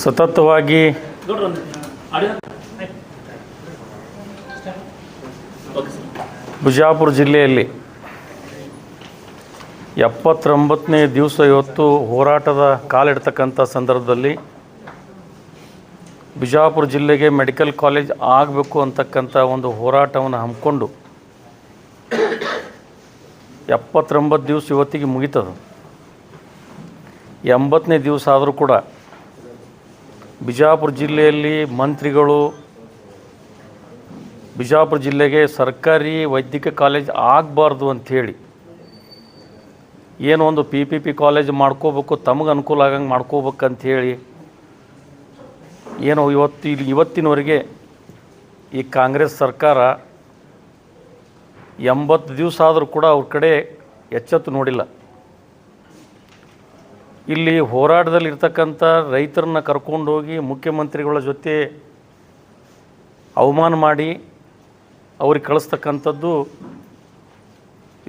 ಸತತವಾಗಿ ಬಿಜಾಪುರ ಜಿಲ್ಲೆಯಲ್ಲಿ 79ನೇ ದಿವಸ ಇವತ್ತು ಹೋರಾಟದ ಕಾಲಿಡ್ತಕ್ಕಂಥ ಸಂದರ್ಭದಲ್ಲಿ ಬಿಜಾಪುರ ಜಿಲ್ಲೆಗೆ ಮೆಡಿಕಲ್ ಕಾಲೇಜ್ ಆಗಬೇಕು ಅಂತಕ್ಕಂಥ ಒಂದು ಹೋರಾಟವನ್ನು ಹಮ್ಮಿಕೊಂಡು 79 ದಿವಸ ಇವತ್ತಿಗೆ ಮುಗಿತದ. 80ನೇ ದಿವಸ ಆದರೂ ಕೂಡ ಬಿಜಾಪುರ ಜಿಲ್ಲೆಯಲ್ಲಿ ಮಂತ್ರಿಗಳು ಬಿಜಾಪುರ ಜಿಲ್ಲೆಗೆ ಸರ್ಕಾರಿ ವೈದ್ಯಕೀಯ ಕಾಲೇಜ್ ಆಗಬಾರ್ದು ಅಂಥೇಳಿ ಏನೋ ಒಂದು PPP ಕಾಲೇಜ್ ಮಾಡ್ಕೋಬೇಕು, ತಮಗೆ ಅನುಕೂಲ ಆಗಂಗೆ ಮಾಡ್ಕೋಬೇಕಂಥೇಳಿ ಏನೋ ಇವತ್ತಿನವರೆಗೆ ಈ ಕಾಂಗ್ರೆಸ್ ಸರ್ಕಾರ 80 ದಿವಸ ಆದರೂ ಕೂಡ ಅವ್ರ ಕಡೆ ಎಚ್ಚೆತ್ತು ನೋಡಿಲ್ಲ. ಇಲ್ಲಿ ಹೋರಾಟದಲ್ಲಿರ್ತಕ್ಕಂಥ ರೈತರನ್ನ ಕರ್ಕೊಂಡೋಗಿ ಮುಖ್ಯಮಂತ್ರಿಗಳ ಜೊತೆ ಅವಮಾನ ಮಾಡಿ ಅವ್ರಿಗೆ ಕಳಿಸ್ತಕ್ಕಂಥದ್ದು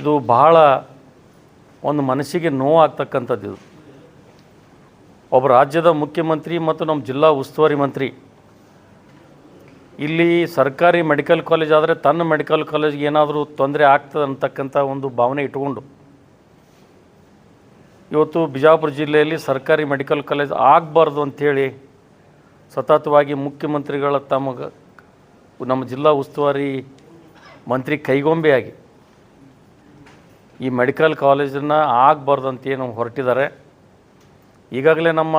ಇದು ಬಹಳ ಒಂದು ಮನಸ್ಸಿಗೆ ನೋವಾಗ್ತಕ್ಕಂಥದ್ದು. ಇದು ಒಬ್ಬ ರಾಜ್ಯದ ಮುಖ್ಯಮಂತ್ರಿ ಮತ್ತು ನಮ್ಮ ಜಿಲ್ಲಾ ಉಸ್ತುವಾರಿ ಮಂತ್ರಿ ಇಲ್ಲಿ ಸರ್ಕಾರಿ ಮೆಡಿಕಲ್ ಕಾಲೇಜ್ ಆದರೆ ತನ್ನ ಮೆಡಿಕಲ್ ಕಾಲೇಜ್ಗೆ ಏನಾದರೂ ತೊಂದರೆ ಆಗ್ತದೆ ಅಂತಕ್ಕಂಥ ಒಂದು ಭಾವನೆ ಇಟ್ಕೊಂಡು ಇವತ್ತು ಬಿಜಾಪುರ ಜಿಲ್ಲೆಯಲ್ಲಿ ಸರ್ಕಾರಿ ಮೆಡಿಕಲ್ ಕಾಲೇಜ್ ಆಗಬಾರ್ದು ಅಂಥೇಳಿ ಸತತವಾಗಿ ಮುಖ್ಯಮಂತ್ರಿಗಳ ನಮ್ಮ ಜಿಲ್ಲಾ ಉಸ್ತುವಾರಿ ಮಂತ್ರಿ ಕೈಗೊಂಬೆಯಾಗಿ ಈ ಮೆಡಿಕಲ್ ಕಾಲೇಜನ್ನು ಆಗಬಾರ್ದು ಅಂತೇನು ಹೊರಟಿದ್ದಾರೆ. ಈಗಾಗಲೇ ನಮ್ಮ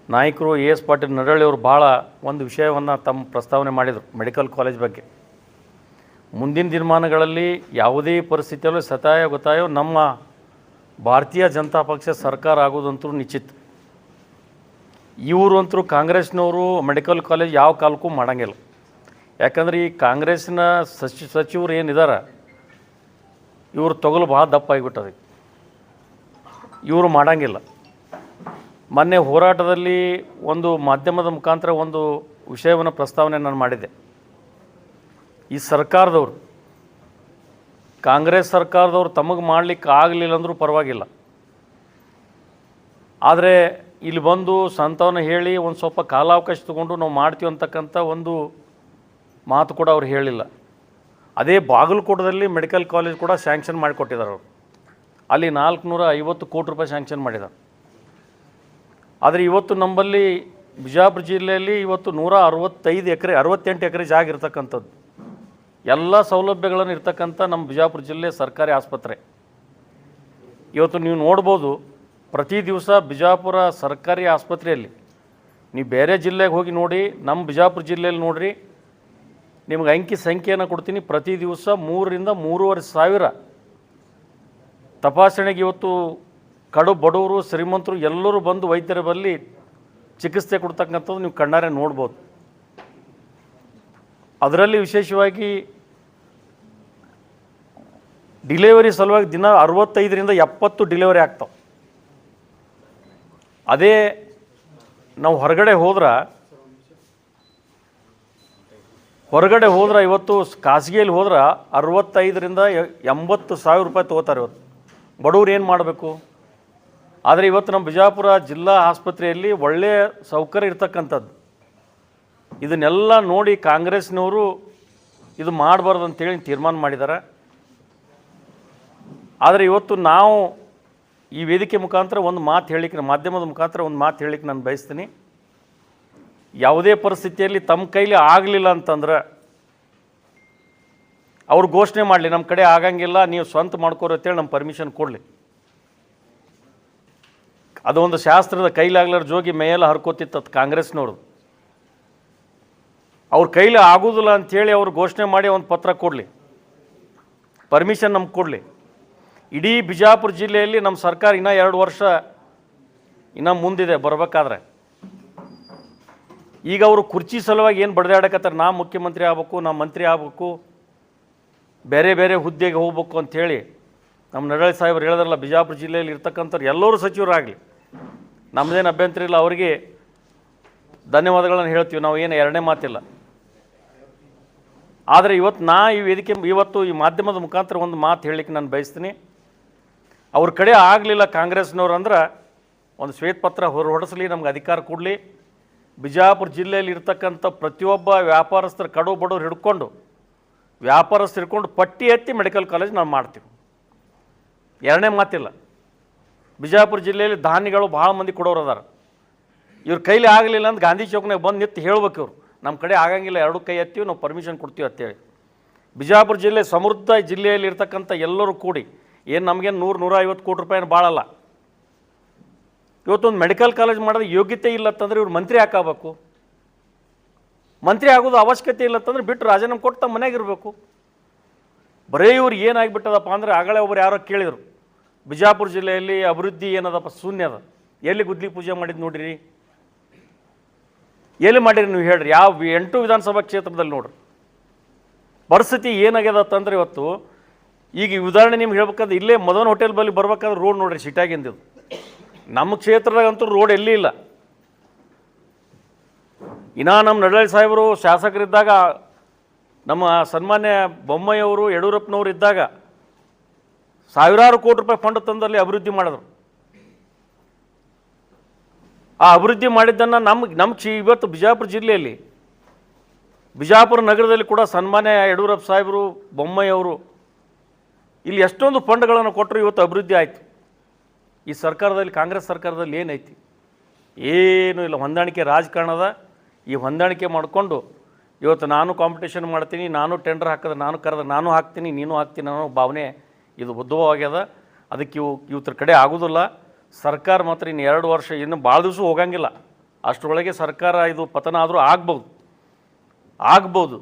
ನಾಯಕರು AS ಪಾಟೀಲ್ ನಡಳ್ಳಿಯವರು ಭಾಳ ಒಂದು ವಿಷಯವನ್ನು ತಮ್ಮ ಪ್ರಸ್ತಾವನೆ ಮಾಡಿದರು ಮೆಡಿಕಲ್ ಕಾಲೇಜ್ ಬಗ್ಗೆ. ಮುಂದಿನ ದಿನಮಾನಗಳಲ್ಲಿ ಯಾವುದೇ ಪರಿಸ್ಥಿತಿಯಲ್ಲೂ ಗೊತ್ತಾಯೋ ನಮ್ಮ ಭಾರತೀಯ ಜನತಾ ಪಕ್ಷ ಸರ್ಕಾರ ಆಗೋದಂತೂ ನಿಶ್ಚಿತ. ಇವರು ಅಂತರೂ ಕಾಂಗ್ರೆಸ್ನವರು ಮೆಡಿಕಲ್ ಕಾಲೇಜ್ ಯಾವ ಕಾಲಕ್ಕೂ ಮಾಡೋಂಗಿಲ್ಲ. ಯಾಕಂದ್ರೆ ಈ ಕಾಂಗ್ರೆಸ್ಸಿನ ಸಚಿವರು ಏನಿದ್ದಾರೆ ಇವರು ತೊಗಲು ಭಾಳ ದಪ್ಪ ಆಗಿಬಿಟ್ಟದೆ, ಇವರು ಮಾಡೋಂಗಿಲ್ಲ. ಮೊನ್ನೆ ಹೋರಾಟದಲ್ಲಿ ಒಂದು ಮಾಧ್ಯಮದ ಮುಖಾಂತರ ಒಂದು ವಿಷಯವನ್ನು ಪ್ರಸ್ತಾವನೆ ನಾನು ಮಾಡಿದ್ದೆ. ಈ ಸರ್ಕಾರದವರು ಕಾಂಗ್ರೆಸ್ ಸರ್ಕಾರದವರು ತಮಗೆ ಮಾಡಲಿಕ್ಕೆ ಆಗಲಿಲ್ಲ ಅಂದರೂ ಪರವಾಗಿಲ್ಲ, ಆದರೆ ಇಲ್ಲಿ ಬಂದು ಸಂತವನ್ನ ಹೇಳಿ ಒಂದು ಸ್ವಲ್ಪ ಕಾಲಾವಕಾಶ ತೊಗೊಂಡು ನಾವು ಮಾಡ್ತೀವಿ ಅಂತಕ್ಕಂಥ ಒಂದು ಮಾತು ಕೂಡ ಅವ್ರು ಹೇಳಿಲ್ಲ. ಅದೇ ಬಾಗಲಕೋಟದಲ್ಲಿ ಮೆಡಿಕಲ್ ಕಾಲೇಜ್ ಕೂಡ ಸ್ಯಾಂಕ್ಷನ್ ಮಾಡಿಕೊಟ್ಟಿದ್ದಾರೆ ಅವರು. ಅಲ್ಲಿ 450 ಕೋಟಿ ರೂಪಾಯಿ ಸ್ಯಾಂಕ್ಷನ್ ಮಾಡಿದ್ದಾರೆ. ಆದರೆ ಇವತ್ತು ನಮ್ಮಲ್ಲಿ ಬಿಜಾಪುರ ಜಿಲ್ಲೆಯಲ್ಲಿ ಇವತ್ತು 165 ಎಕರೆ 68 ಎಕರೆ ಜಾಗ ಇರ್ತಕ್ಕಂಥದ್ದು, ಎಲ್ಲ ಸೌಲಭ್ಯಗಳನ್ನು ಇರ್ತಕ್ಕಂಥ ನಮ್ಮ ಬಿಜಾಪುರ ಜಿಲ್ಲೆ ಸರ್ಕಾರಿ ಆಸ್ಪತ್ರೆ. ಇವತ್ತು ನೀವು ನೋಡ್ಬೋದು, ಪ್ರತಿ ದಿವಸ ಬಿಜಾಪುರ ಸರ್ಕಾರಿ ಆಸ್ಪತ್ರೆಯಲ್ಲಿ ನೀವು ಬೇರೆ ಜಿಲ್ಲೆಗೆ ಹೋಗಿ ನೋಡಿ, ನಮ್ಮ ಬಿಜಾಪುರ ಜಿಲ್ಲೆಯಲ್ಲಿ ನೋಡಿರಿ, ನಿಮ್ಗೆ ಅಂಕಿ ಸಂಖ್ಯೆಯನ್ನು ಕೊಡ್ತೀನಿ. ಪ್ರತಿ ದಿವಸ 3 ರಿಂದ 3.5 ಸಾವಿರ ತಪಾಸಣೆಗೆ ಇವತ್ತು ಕಡು ಬಡವರು ಶ್ರೀಮಂತರು ಎಲ್ಲರೂ ಬಂದು ವೈದ್ಯರ ಬಳಿ ಚಿಕಿತ್ಸೆ ಕೊಡ್ತಕ್ಕಂಥದ್ದು ನೀವು ಕಣ್ಣಾರೆ ನೋಡ್ಬೋದು. ಅದರಲ್ಲಿ ವಿಶೇಷವಾಗಿ ಡಿಲಿವರಿ ಸಲುವಾಗಿ ದಿನ 65 ರಿಂದ 70 ಡಿಲಿವರಿ ಆಗ್ತಾವೆ. ಅದೇ ನಾವು ಹೊರಗಡೆ ಹೋದ್ರೆ ಇವತ್ತು ಖಾಸಗಿಯಲ್ಲಿ ಹೋದ್ರೆ 65 ರಿಂದ 80 ಸಾವಿರ ರೂಪಾಯಿ ತೊಗೋತಾರೆ. ಇವತ್ತು ಬಡವ್ರು ಏನು ಮಾಡಬೇಕು? ಆದರೆ ಇವತ್ತು ನಮ್ಮ ಬಿಜಾಪುರ ಜಿಲ್ಲಾ ಆಸ್ಪತ್ರೆಯಲ್ಲಿ ಒಳ್ಳೆಯ ಸೌಕರ್ಯ ಇರ್ತಕ್ಕಂಥದ್ದು. ಇದನ್ನೆಲ್ಲ ನೋಡಿ ಕಾಂಗ್ರೆಸ್ನವರು ಇದು ಮಾಡಬಾರ್ದು ಅಂತೇಳಿ ತೀರ್ಮಾನ ಮಾಡಿದ್ದಾರೆ. ಆದರೆ ಇವತ್ತು ನಾವು ಈ ವೇದಿಕೆ ಮುಖಾಂತರ ಒಂದು ಮಾತು ಹೇಳಲಿಕ್ಕೆ, ಮಾಧ್ಯಮದ ಮುಖಾಂತರ ಒಂದು ಮಾತು ಹೇಳಲಿಕ್ಕೆ ನಾನು ಬಯಸ್ತೀನಿ. ಯಾವುದೇ ಪರಿಸ್ಥಿತಿಯಲ್ಲಿ ತಮ್ಮ ಕೈಲಿ ಆಗಲಿಲ್ಲ ಅಂತಂದ್ರೆ ಅವ್ರು ಘೋಷಣೆ ಮಾಡಲಿ, ನಮ್ಮ ಕಡೆ ಆಗಂಗಿಲ್ಲ, ನೀವು ಸ್ವಂತ ಮಾಡ್ಕೋರಿ ಅಂತೇಳಿ ನಮ್ಮ ಪರ್ಮಿಷನ್ ಕೊಡಲಿ. ಅದೊಂದು ಶಾಸ್ತ್ರದ ಕೈಲಾಗ್ಲಾರ ಜೋಗಿ ಮೇಯೆಲ್ಲ ಹರ್ಕೋತಿತ್ತು ಕಾಂಗ್ರೆಸ್ನವ್ರು. ಅವ್ರ ಕೈಲಿ ಆಗೋದಿಲ್ಲ ಅಂಥೇಳಿ ಅವ್ರು ಘೋಷಣೆ ಮಾಡಿ ಒಂದು ಪತ್ರ ಕೊಡಲಿ, ಪರ್ಮಿಷನ್ ನಮ್ಗೆ ಕೊಡಲಿ. ಇಡೀ ಬಿಜಾಪುರ ಜಿಲ್ಲೆಯಲ್ಲಿ ನಮ್ಮ ಸರ್ಕಾರ ಇನ್ನೂ 2 ವರ್ಷ ಇನ್ನೂ ಮುಂದಿದೆ ಬರಬೇಕಾದ್ರೆ. ಈಗ ಅವರು ಕುರ್ಚಿ ಸಲುವಾಗಿ ಏನು ಬಡ್ದಾಡಕತ್ತಾರೆ, ನಾ ಮುಖ್ಯಮಂತ್ರಿ ಆಗಬೇಕು, ನಾ ಮಂತ್ರಿ ಆಗಬೇಕು, ಬೇರೆ ಬೇರೆ ಹುದ್ದೆಗೆ ಹೋಗ್ಬೇಕು ಅಂಥೇಳಿ ನಮ್ಮ ನಡಳಿ ಸಾಹೇಬರು ಹೇಳಿದ್ರಲ್ಲ, ಬಿಜಾಪುರ ಜಿಲ್ಲೆಯಲ್ಲಿ ಇರ್ತಕ್ಕಂಥವ್ರು ಎಲ್ಲರೂ ಸಚಿವರಾಗಲಿ, ನಮ್ಮದೇನು ಅಭ್ಯಂತರ ಇಲ್ಲ, ಅವರಿಗೆ ಧನ್ಯವಾದಗಳನ್ನು ಹೇಳ್ತೀವಿ, ನಾವು ಏನು ಎರಡನೇ ಮಾತಿಲ್ಲ. ಆದರೆ ಇವತ್ತು ಈ ಮಾಧ್ಯಮದ ಮುಖಾಂತರ ಒಂದು ಮಾತು ಹೇಳಲಿಕ್ಕೆ ನಾನು ಬಯಸ್ತೀನಿ. ಅವ್ರ ಕಡೆ ಆಗಲಿಲ್ಲ ಕಾಂಗ್ರೆಸ್ನವ್ರು ಅಂದ್ರೆ ಒಂದು ಶ್ವೇತಪತ್ರ ಹೊರಡಿಸಲಿ, ನಮ್ಗೆ ಅಧಿಕಾರ ಕೊಡಲಿ. ಬಿಜಾಪುರ ಜಿಲ್ಲೆಯಲ್ಲಿ ಇರ್ತಕ್ಕಂಥ ಪ್ರತಿಯೊಬ್ಬ ವ್ಯಾಪಾರಸ್ಥರ ಕಡು ಬಡವ್ರು ಹಿಡ್ಕೊಂಡು ಪಟ್ಟಿ ಎತ್ತಿ ಮೆಡಿಕಲ್ ಕಾಲೇಜ್ ನಾವು ಮಾಡ್ತೀವಿ. ಎರಡನೇ ಮಾತಿಲ್ಲ. ಬಿಜಾಪುರ ಜಿಲ್ಲೆಯಲ್ಲಿ ಧಾನ್ಯಗಳು ಭಾಳ ಮಂದಿ ಕೊಡೋರು ಅದಾರ. ಇವ್ರ ಕೈಲಿ ಆಗಲಿಲ್ಲ ಅಂತ ಗಾಂಧಿ ಚೌಕ್ನಾಗ ಬಂದು ನಿಂತು ಹೇಳ್ಬೇಕು ಇವ್ರು, ನಮ್ಮ ಕಡೆ ಆಗಂಗಿಲ್ಲ, ಎರಡು ಕೈ ಎತ್ತೀವಿ, ನಾವು ಪರ್ಮಿಷನ್ ಕೊಡ್ತೀವಿ ಅಂತೇಳಿ. ಬಿಜಾಪುರ ಜಿಲ್ಲೆ ಸಮೃದ್ಧ ಜಿಲ್ಲೆಯಲ್ಲಿ ಇರ್ತಕ್ಕಂಥ ಎಲ್ಲರೂ ಕೂಡಿ ಏನು ನಮಗೇನು 100-150 ಕೋಟಿ ರೂಪಾಯಿನ ಭಾಳಲ್ಲ. ಇವತ್ತೊಂದು ಮೆಡಿಕಲ್ ಕಾಲೇಜ್ ಮಾಡೋದು ಯೋಗ್ಯತೆ ಇಲ್ಲ ಅಂತಂದ್ರೆ ಇವ್ರು ಮಂತ್ರಿ ಹಾಕಬೇಕು. ಮಂತ್ರಿ ಆಗೋದು ಅವಶ್ಯಕತೆ ಇಲ್ಲ ಅಂತಂದ್ರೆ ಬಿಟ್ಟು ರಾಜೀನಾಮೆ ಕೊಟ್ಟು ತಮ್ಮ ಮನೆಯಾಗಿರಬೇಕು. ಬರೀ ಇವ್ರು ಏನಾಗಿಬಿಟ್ಟದಪ್ಪ ಅಂದರೆ, ಆಗಲೇ ಒಬ್ರು ಯಾರೋ ಕೇಳಿದರು, ಬಿಜಾಪುರ ಜಿಲ್ಲೆಯಲ್ಲಿ ಅಭಿವೃದ್ಧಿ ಏನದಪ್ಪ, ಶೂನ್ಯ ಅದ. ಎಲ್ಲಿ ಗುದ್ಲಿ ಪೂಜೆ ಮಾಡಿದ್ದು ನೋಡಿರಿ, ಎಲ್ಲಿ ಮಾಡಿರಿ ನೀವು ಹೇಳ್ರಿ, ಯಾವ 8 ವಿಧಾನಸಭಾ ಕ್ಷೇತ್ರದಲ್ಲಿ ನೋಡ್ರಿ ಪರಿಸ್ಥಿತಿ ಏನಾಗ್ಯದ ಅಂತಂದ್ರೆ ಇವತ್ತು. ಈಗ ಉದಾಹರಣೆ ನಿಮ್ಗೆ ಹೇಳ್ಬೇಕಾದ್ರೆ, ಇಲ್ಲೇ ಮದನ್ ಹೋಟೆಲ್ ಬಳಿ ಬರ್ಬೇಕಾದ್ರೆ ರೋಡ್ ನೋಡ್ರಿ ಸಿಟ್ಟಾಗಿಂದಿದ್ದು. ನಮ್ಮ ಕ್ಷೇತ್ರದಾಗಂತೂ ರೋಡ್ ಎಲ್ಲಿ ಇಲ್ಲ. ಇನ್ನು ನಮ್ಮ ನಡಳಿ ಸಾಹೇಬರು ಶಾಸಕರಿದ್ದಾಗ, ನಮ್ಮ ಸನ್ಮಾನ್ಯ ಬೊಮ್ಮಾಯಿಯವರು, ಯಡಿಯೂರಪ್ಪನವರು ಇದ್ದಾಗ ಸಾವಿರಾರು ಕೋಟಿ ರೂಪಾಯಿ ಫಂಡ್ ತಂದಲ್ಲಿ ಅಭಿವೃದ್ಧಿ ಮಾಡಿದ್ರು. ಆ ಅಭಿವೃದ್ಧಿ ಮಾಡಿದ್ದನ್ನು ಇವತ್ತು ಬಿಜಾಪುರ ಜಿಲ್ಲೆಯಲ್ಲಿ, ಬಿಜಾಪುರ ನಗರದಲ್ಲಿ ಕೂಡ ಸನ್ಮಾನ್ಯ ಯಡಿಯೂರಪ್ಪ ಸಾಹೇಬರು, ಬೊಮ್ಮಾಯಿಯವರು ಇಲ್ಲಿ ಎಷ್ಟೊಂದು ಫಂಡ್ಗಳನ್ನು ಕೊಟ್ಟರು. ಇವತ್ತು ಅಭಿವೃದ್ಧಿ ಆಯಿತು. ಈ ಸರ್ಕಾರದಲ್ಲಿ, ಕಾಂಗ್ರೆಸ್ ಸರ್ಕಾರದಲ್ಲಿ ಏನೈತಿ? ಏನೂ ಇಲ್ಲ. ಹೊಂದಾಣಿಕೆ ರಾಜಕಾರಣದ. ಈ ಹೊಂದಾಣಿಕೆ ಮಾಡಿಕೊಂಡು ಇವತ್ತು ನಾನು ಕಾಂಪಿಟೇಷನ್ ಮಾಡ್ತೀನಿ, ನಾನು ಟೆಂಡರ್ ಹಾಕಿದ್ರೆ ನಾನು ಕರೆದ್ರೆ ನಾನು ಹಾಕ್ತೀನಿ, ನೀನು ಹಾಕ್ತೀನಿ ಅನ್ನೋ ಭಾವನೆ ಇದು ಉದ್ಭವವಾಗ್ಯದ. ಅದಕ್ಕೆ ಇವತ್ತರ ಕಡೆ ಆಗೋದಿಲ್ಲ. ಸರ್ಕಾರ ಮಾತ್ರ ಇನ್ನು 2 ವರ್ಷ, ಇನ್ನು ಭಾಳ ದಿವಸ ಹೋಗಂಗಿಲ್ಲ. ಅಷ್ಟರೊಳಗೆ ಸರ್ಕಾರ ಇದು ಪತನ ಆದರೂ ಆಗ್ಬೋದು.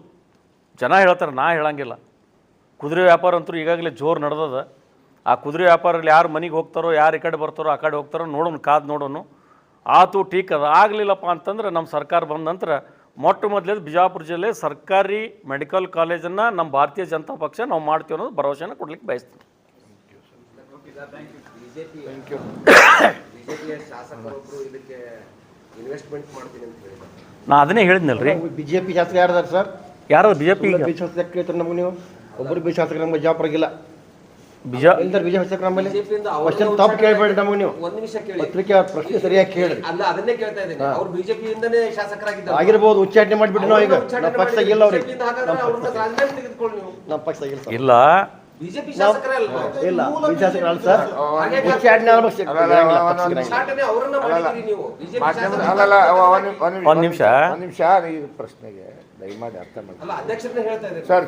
ಜನ ಹೇಳ್ತಾರೆ, ನಾ ಹೇಳಂಗಿಲ್ಲ. ಕುದುರೆ ವ್ಯಾಪಾರ ಅಂತೂ ಈಗಾಗಲೇ ಜೋರು ನಡೆದದ. ಆ ಕುದುರೆ ವ್ಯಾಪಾರಲ್ಲಿ ಯಾರು ಮನೆಗೆ ಹೋಗ್ತಾರೋ, ಯಾರು ಈ ಕಡೆ ಬರ್ತಾರೋ ಆ ಕಡೆ ಹೋಗ್ತಾರೋ ನೋಡೋಣ, ಕಾದು ನೋಡೋಣ. ಆತು ಟೀಕ್ ಅದ. ಆಗಲಿಲ್ಲಪ್ಪ ಅಂತಂದ್ರೆ ನಮ್ಮ ಸರ್ಕಾರ ಬಂದ ನಂತರ ಮೊಟ್ಟ ಮೊದಲೇದು ಬಿಜಾಪುರ ಜಿಲ್ಲೆ ಸರ್ಕಾರಿ ಮೆಡಿಕಲ್ ಕಾಲೇಜನ್ನು ನಮ್ಮ ಭಾರತೀಯ ಜನತಾ ಪಕ್ಷ ನಾವು ಮಾಡ್ತೀವಿ ಅನ್ನೋದು ಭರವಸೆನ ಕೊಡ್ಲಿಕ್ಕೆ ಬಯಸ್ತೀನಿ. ನಾ ಅದನ್ನೇ ಹೇಳಿದ್ನಲ್ರಿ. ಬಿಜೆಪಿ ಶಾಸಕರು ಯಾರು ಸರ್? ಯಾರು ಬಿಜೆಪಿ ಶಾಸಕರು ನಮ್ಗೆ? ನೀವು ಒಬ್ಬರು ಬಿ ಶಾಸಕರು ನಮ್ಗೆ ಬಿಜಾಪುರಾಗಿಲ್ಲ. ಬಿಜೆಪಿ ಶಾಸಕರು ನಮ್ಮಲ್ಲಿ ಕ್ವಶನ್ ತಪ್ಪು ಕೇಳಬೇಡಿ ನಮಗೆ. ನೀವು ಪತ್ರಿಕೆ ಪ್ರಶ್ನೆ ಸರಿಯಾಗಿ ಕೇಳಿ. ಆಗಿರ್ಬೋದು, ಉಚ್ಚಾಟನೆ ಮಾಡಿಬಿಟ್ಟು ನಾವು ಈಗ ನಮ್ಮ ಪಕ್ಷ ಇಲ್ಲ, ಅವ್ರಿಗೆ ನಮ್ಮ ಪಕ್ಷ ಇಲ್ಲ. ಬಿಜೆಪಿ ಶಾಸಕರಲ್ಲ ಇಲ್ಲ, ಬಿಜೆಪಿ ಶಾಸಕರಲ್ಲ ಸರ್. ಉಚ್ಚಾಟನೆ ಒಂದು ನಿಮಿಷ ಈ ಪ್ರಶ್ನೆಗೆ ದಯಮಾಡಿ ಅರ್ಥ ಮಾಡಿ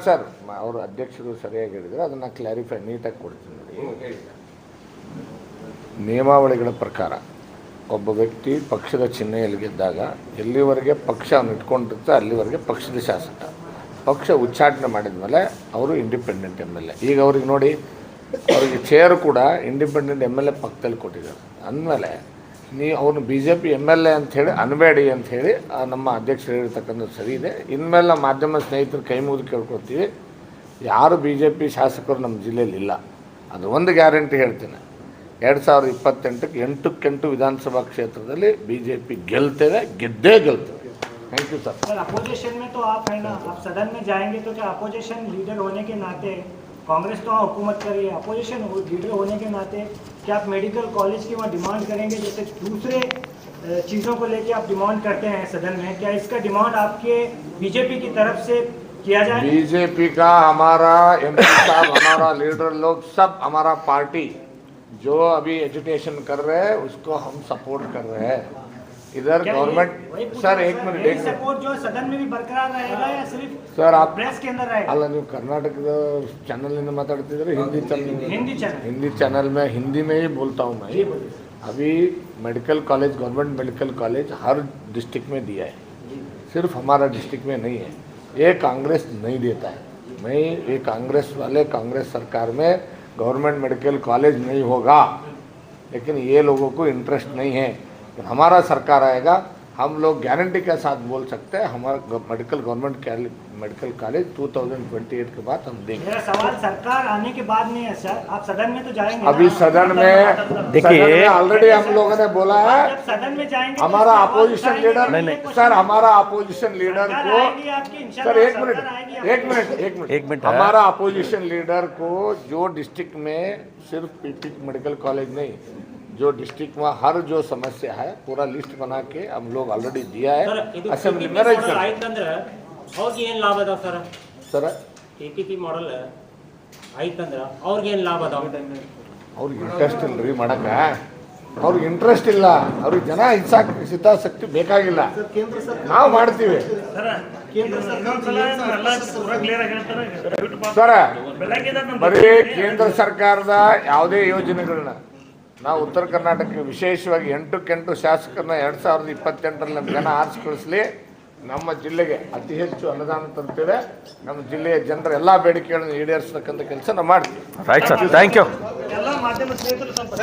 ಸರ್. ಅವರು ಅಧ್ಯಕ್ಷರು ಸರಿಯಾಗಿ ಹೇಳಿದ್ರೆ ಅದನ್ನು ಕ್ಲಾರಿಫೈ ನೀಟಾಗಿ ಕೊಡ್ತೀನಿ ನೋಡಿ. ನಿಯಮಾವಳಿಗಳ ಪ್ರಕಾರ ಒಬ್ಬ ವ್ಯಕ್ತಿ ಪಕ್ಷದ ಚಿಹ್ನೆಯಲ್ಲಿ ಗೆದ್ದಾಗ ಎಲ್ಲಿವರೆಗೆ ಪಕ್ಷ ಇಟ್ಕೊಂಡಿರುತ್ತೆ ಅಲ್ಲಿವರೆಗೆ ಪಕ್ಷದ ಶಾಸಕ. ಪಕ್ಷ ಉಚ್ಚಾಟನೆ ಮಾಡಿದ ಮೇಲೆ ಅವರು ಇಂಡಿಪೆಂಡೆಂಟ್ MLA. ಈಗ ಅವ್ರಿಗೆ ನೋಡಿ, ಅವರಿಗೆ ಚೇರ್ ಕೂಡ ಇಂಡಿಪೆಂಡೆಂಟ್ MLA ಪಕ್ಕದಲ್ಲಿ ಕೊಟ್ಟಿದ್ದಾರೆ. ಅಂದಮೇಲೆ ಅವ್ರನ್ನ BJP MLA ಅಂಥೇಳಿ ಅನ್ಬೇಡಿ ಅಂಥೇಳಿ ನಮ್ಮ ಅಧ್ಯಕ್ಷರು ಹೇಳಿರ್ತಕ್ಕಂಥದ್ದು ಸರಿ ಇದೆ. ಇನ್ಮೇಲೆ ನಮ್ಮ ಮಾಧ್ಯಮ ಸ್ನೇಹಿತರು ಕೈ ಮುಗಿದು ಕೇಳ್ಕೊಳ್ತೀವಿ, ಯಾರು BJP ಶಾಸಕರು ನಮ್ಮ ಜಿಲ್ಲೆಯಲ್ಲಿ ಇಲ್ಲ. ಅದು ಒಂದು ಗ್ಯಾರಂಟಿ ಹೇಳ್ತೀನಿ, 2028ಕ್ಕೆ 8 ವಿಧಾನಸಭಾ ಕ್ಷೇತ್ರದಲ್ಲಿ BJP ಗೆಲ್ತೇವೆ, ಗೆದ್ದೇ ಗೆಲ್ತೇವೆ. Thank you sir. अपोजिशन में तो आप है ना, आप सदन में जाएंगे तो क्या अपोजिशन लीडर होने के नाते, कांग्रेस तो हुकूमत कर रही है, अपोजिशन लीडर होने के नाते क्या आप मेडिकल कॉलेज की वहाँ डिमांड करेंगे जैसे दूसरे चीज़ों को लेके आप डिमांड करते हैं सदन में? क्या इसका डिमांड आपके बीजेपी की तरफ से किया जाए? बीजेपी का हमारा MP साहब, हमारा लीडर लोग, सब हमारा पार्टी जो अभी एजुटेशन कर रहे हैं उसको हम सपोर्ट कर रहे हैं. इधर गवर्नमेंट सर एक मिनट सपोर्ट जो सदन में भी बरकरार रहेगा या सिर्फ सर आप प्रेस के अंदर रहेगा? अಲ್ಲ ನೀವು ಕರ್ನಾಟಕದ ಚಾನಲ್ ಮಾತಾಡ್ತಿದ್ರೆ हिंदी चैनल में हिंदी में ही बोलता हूँ मैं. अभी medical college, government medical college हर डिस्ट्रिक्ट में दिया है, सिर्फ हमारा डिस्ट्रिक्ट में नहीं है. ये कांग्रेस नहीं देता है. मैं ये कांग्रेस वाले, कांग्रेस सरकार में गवर्नमेंट मेडिकल कॉलेज नहीं होगा, लेकिन ये लोगों को इंटरेस्ट नहीं है. हमारा सरकार आएगा, हम लोग गारंटी के साथ बोल सकते हैं हमारा गवर्नमेंट मेडिकल कॉलेज 2028 के बाद हम देंगे. मेरा सवाल सरकार आने के बाद नहीं है सर, आप सदन में तो जाएंगे अभी सदन में देखिए, ऑलरेडी हम लोगों ने बोला है सदन में जाएंगे हमारा अपोजिशन लीडर, सर हमारा अपोजिशन लीडर को, सर एक मिनट हमारा अपोजिशन लीडर को जो डिस्ट्रिक्ट में सिर्फ पीपी मेडिकल कॉलेज नहीं, जो डिस्ट्रिक्ट में हर जो समस्या है पूरा लिस्ट बना के हम लोग ऑलरेडी दिया है असेंबली में रख ಆಯ್ತಂದ್ರೆ ಅವ್ರಿಗೆ ಏನು ಲಾಭ ಅದಾವ ಸರ್? सर KPP ಮಾಡಲ್ ಆಯ್ತಂದ್ರೆ ಅವ್ರಿಗೆ ಏನು ಲಾಭ ಅದಾವ? ಅವ್ರಿಗೆ ಇಂಟ್ರೆಸ್ಟ್ ಇಲ್ಲ ರೀ ಮಾಡಕ್ಕೆ, ಅವ್ರಿಗೆ ಇಂಟ್ರೆಸ್ಟ್ ಇಲ್ಲ, ಅವ್ರಿಗೆ ಜನ ಹಿತಾಸಕ್ತಿ ಬೇಕಾಗಿಲ್ಲ, ನಾವು ಮಾಡ್ತೀವಿ ಸರ. ಬರೀ ಕೇಂದ್ರ ಸರ್ಕಾರದ ಯಾವುದೇ ಯೋಜನೆಗಳನ್ನ ನಾವು ಉತ್ತರ ಕರ್ನಾಟಕಕ್ಕೆ ವಿಶೇಷವಾಗಿ 8 ಶಾಸಕರನ್ನ 2028ರಲ್ಲಿ ನಮ್ಮ ಜನ ಆರಿಸಿ ಕಳಿಸ್ಲಿ, ನಮ್ಮ ಜಿಲ್ಲೆಗೆ ಅತಿ ಹೆಚ್ಚು ಅನುದಾನ ತರ್ತೇವೆ, ನಮ್ಮ ಜಿಲ್ಲೆಯ ಜನರ ಎಲ್ಲ ಬೇಡಿಕೆಗಳನ್ನು ಈಡೇರಿಸತಕ್ಕಂಥ ಕೆಲಸ ನಾವು ಮಾಡ್ತೀವಿ. Right sir, thank you. ಎಲ್ಲ ಮಾಧ್ಯಮ ಸ್ನೇಹಿತರು ಸ್ವಲ್ಪ